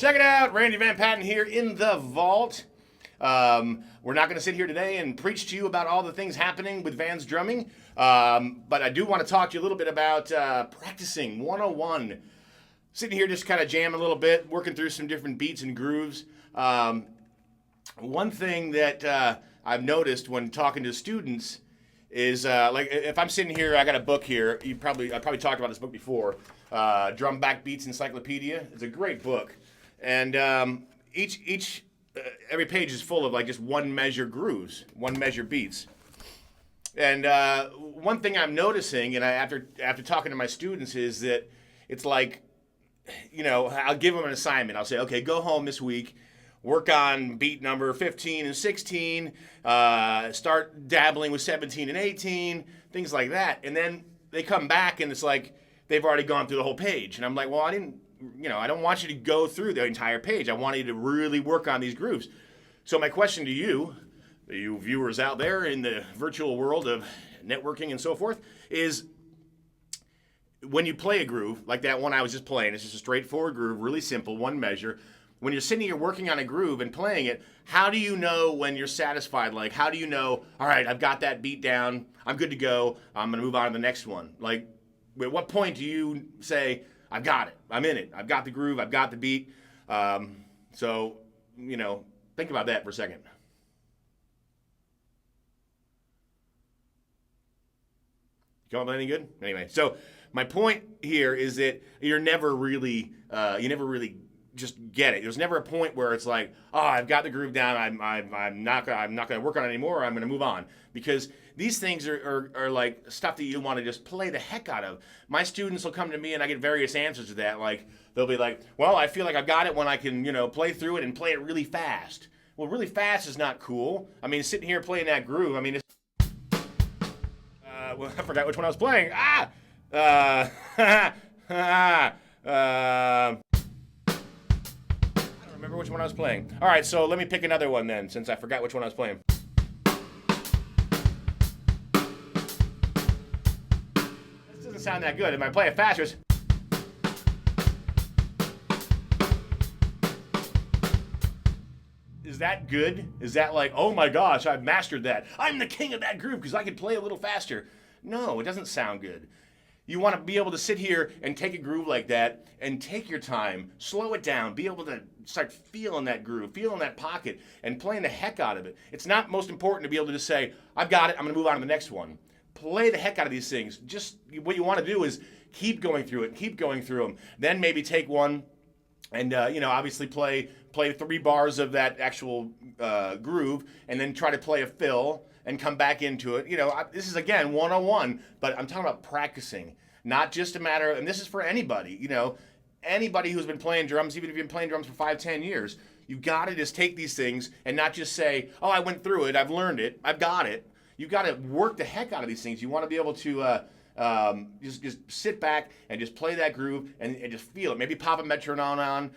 Check it out, Randy Van Patten here in the vault. We're not going to sit here today and preach to you about all the things happening with Van's drumming, but I do want to talk to you a little bit about practicing 101. Sitting here just kind of jamming a little bit, working through some different beats and grooves. One thing that I've noticed when talking to students is like if I'm sitting here, I got a book here. I probably talked about this book before. Drum Back Beats Encyclopedia. It's a great book, and every page is full of like just one measure grooves, one measure beats. And one thing I'm noticing, and after talking to my students, is that it's like, you know, I'll give them an assignment. I'll say, okay, go home this week, work on beat number 15 and 16, start dabbling with 17 and 18, things like that. And then they come back and it's like they've already gone through the whole page. And I'm like, well, I don't want you to go through the entire page. I want you to really work on these grooves. So my question to you viewers out there in the virtual world of networking and so forth, is when you play a groove, like that one I was just playing, it's just a straightforward groove, really simple, one measure. When you're sitting here working on a groove and playing it, how do you know when you're satisfied? Like, how do you know, all right, I've got that beat down, I'm good to go, I'm gonna move on to the next one? Like, at what point do you say, I've got it, I'm in it, I've got the groove, I've got the beat? So, you know, think about that for a second. Come up with anything good? Anyway, so my point here is that you never really just get it. There's never a point where it's like, oh, I've got the groove down. I'm not gonna work on it anymore. I'm gonna move on, because these things are like stuff that you want to just play the heck out of. My students will come to me and I get various answers to that. Like they'll be like, well, I feel like I've got it when I can, you know, play through it and play it really fast. Well, really fast is not cool. I mean, sitting here playing that groove. I mean, it's well, I forgot which one I was playing. I don't remember which one I was playing. All right, so let me pick another one then, since I forgot which one I was playing. This doesn't sound that good. If I play it faster, it's... Is that good? Is that like, oh my gosh, I've mastered that. I'm the king of that groove because I can play a little faster. No, it doesn't sound good. You want to be able to sit here and take a groove like that and take your time, slow it down, be able to start feeling that groove, feeling that pocket, and playing the heck out of it. It's not most important to be able to just say, I've got it, I'm going to move on to the next one. Play the heck out of these things. Just what you want to do is keep going through it, keep going through them. Then maybe take one and, you know, obviously play 3 bars of that actual groove, and then try to play a fill and come back into it. You know, this is, again, 101, but I'm talking about practicing. Not just a matter, and this is for anybody, you know, anybody who's been playing drums, even if you've been playing drums for 5, 10 years, you've got to just take these things and not just say, oh, I went through it, I've learned it, I've got it. You've got to work the heck out of these things. You want to be able to just sit back and just play that groove and just feel it. Maybe pop a metronome on,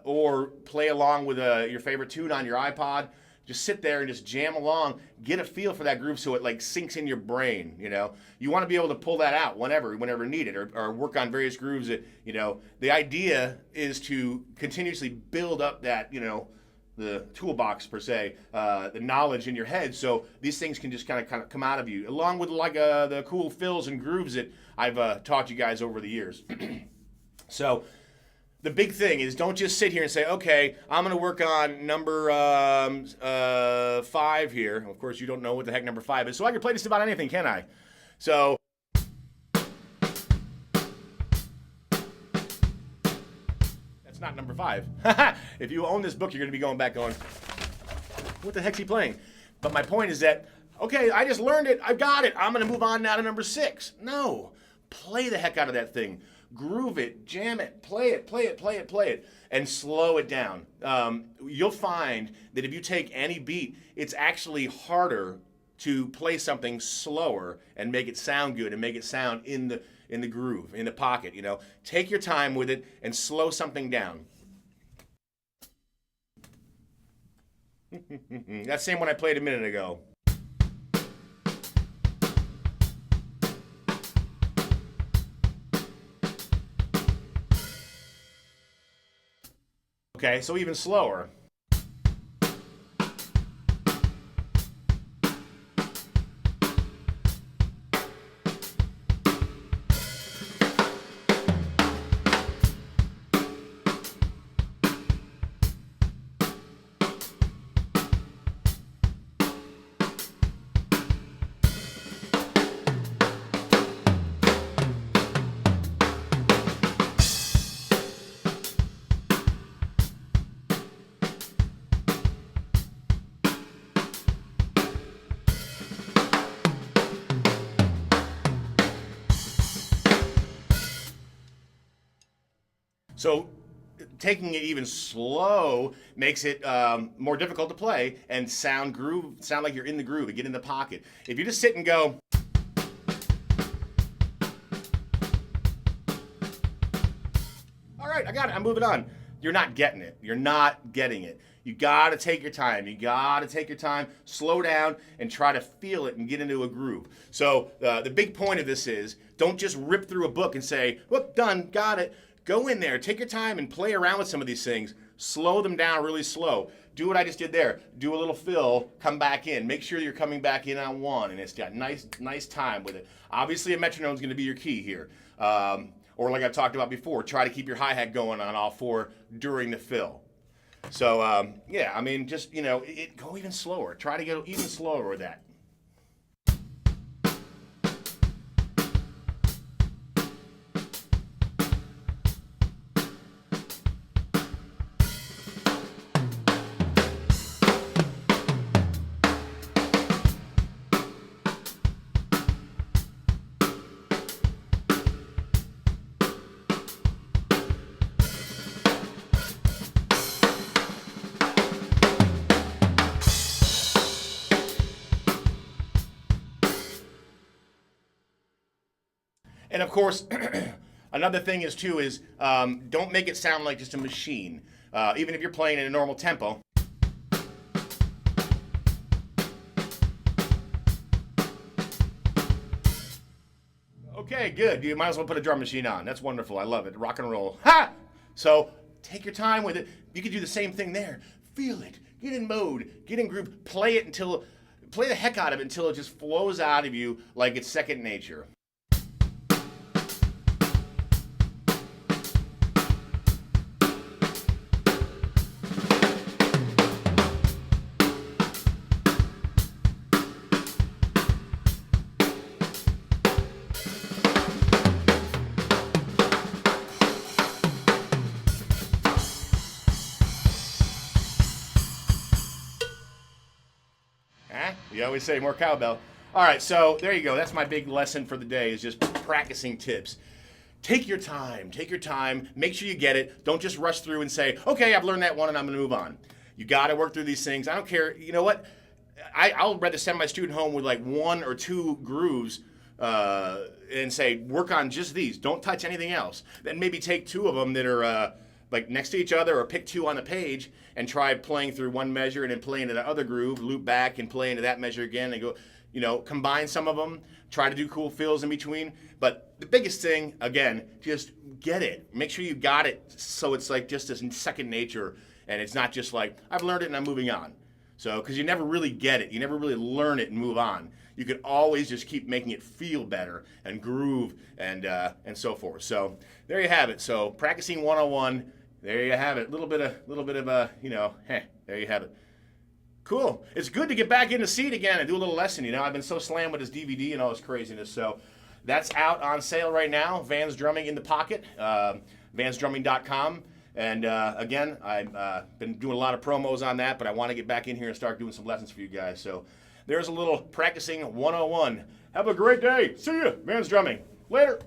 or play along with your favorite tune on your iPod. Just sit there and just jam along, get a feel for that groove so it like sinks in your brain, you know. You want to be able to pull that out whenever needed, or work on various grooves that, you know, the idea is to continuously build up that, you know, the toolbox per se, the knowledge in your head, so these things can just kind of come out of you, along with like the cool fills and grooves that I've taught you guys over the years. So the big thing is, don't just sit here and say, okay, I'm going to work on number 5 here. Of course, you don't know what the heck number 5 is, so I can play just about anything, can I? So that's not number 5. If you own this book, you're going to be going back going, what the heck's he playing? But my point is that, okay, I just learned it, I've got it, I'm going to move on now to number 6. No, play the heck out of that thing. Groove it, jam it, play it, and slow it down. You'll find that if you take any beat, it's actually harder to play something slower and make it sound good and make it sound in the groove, in the pocket, you know. Take your time with it and slow something down. That same one I played a minute ago. Okay, so even slower. So taking it even slow makes it more difficult to play and sound like you're in the groove and get in the pocket. If you just sit and go, all right, I got it, I'm moving on. You're not getting it. You're not getting it. You gotta take your time. You gotta take your time, slow down, and try to feel it and get into a groove. So the big point of this is, don't just rip through a book and say, whoop, done, got it. Go in there, take your time and play around with some of these things. Slow them down really slow. Do what I just did there. Do a little fill, come back in. Make sure you're coming back in on one, and it's got nice time with it. Obviously, a metronome is going to be your key here. Or like I've talked about before, try to keep your hi-hat going on all four during the fill. So, yeah, I mean, just, go even slower. Try to get even slower with that. And of course, another thing is too is don't make it sound like just a machine. Even if you're playing in a normal tempo. Okay, good. You might as well put a drum machine on. That's wonderful. I love it. Rock and roll. Ha! So take your time with it. You can do the same thing there. Feel it. Get in mode. Get in groove. Play the heck out of it until it just flows out of you like it's second nature. You always say more cowbell. All right, so there you go. That's my big lesson for the day is just practicing tips. Take your time. Take your time. Make sure you get it. Don't just rush through and say, okay, I've learned that one and I'm going to move on. You got to work through these things. I don't care. You know what? I'll rather send my student home with like 1 or 2 grooves and say, work on just these. Don't touch anything else. Then maybe take 2 of them that are like next to each other, or pick 2 on the page and try playing through one measure and then play into the other groove, loop back and play into that measure again and go, combine some of them, try to do cool fills in between. But the biggest thing, again, just get it. Make sure you got it so it's like just this second nature and it's not just like, I've learned it and I'm moving on. So, because you never really get it. You never really learn it and move on. You can always just keep making it feel better and groove and so forth. So there you have it. So practicing 101. There you have it. A little bit of there you have it. Cool. It's good to get back in the seat again and do a little lesson. I've been so slammed with this DVD and all this craziness. So that's out on sale right now. Vans Drumming in the Pocket, vansdrumming.com. And again, I've been doing a lot of promos on that, but I want to get back in here and start doing some lessons for you guys. So there's a little practicing 101. Have a great day. See ya. Vans Drumming. Later.